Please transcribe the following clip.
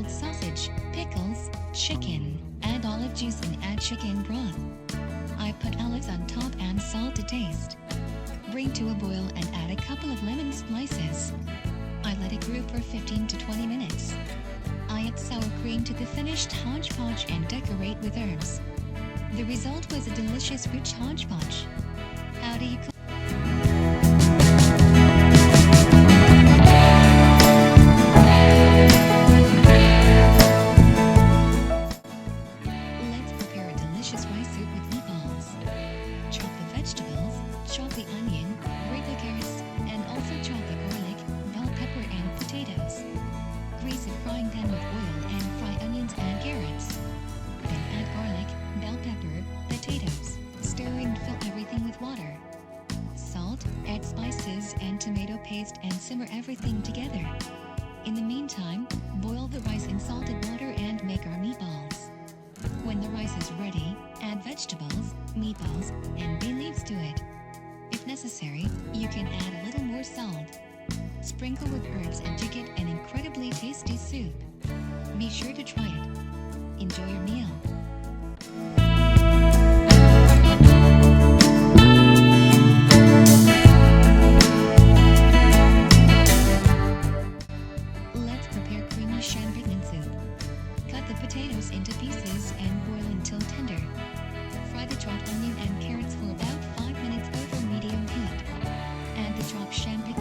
sausage, pickles, chicken, add olive juice and add chicken broth. I put olives on top and salt to taste. Bring to a boil and add a couple of lemon slices. I let it brew for 15 to 20 minutes. I add sour cream to the finished hodgepodge and decorate with herbs. The result was a delicious rich hodgepodge. How do you cook? Let's prepare a delicious rice soup with meatballs. Chop the vegetables, chop the onion, grate the carrots, and also chop the garlic, bell pepper and potatoes. Grease a frying pan with oil and fry onions and carrots. Then add garlic, bell pepper, potatoes, stir and fill everything with water. Salt, add spices and tomato paste and simmer everything together. In the meantime, boil the rice in salted water and make our meatballs. When the rice is ready, add vegetables, meatballs, and bay leaves to it. If necessary, you can add a little more salt. Sprinkle with herbs and you get an incredibly tasty soup. Be sure to try it. Enjoy your meal. Let's prepare creamy champagne soup. Cut the potatoes into pieces and boil until tender. Fry the chopped onion and carrots for about 5 minutes over medium heat. Add the chopped champagne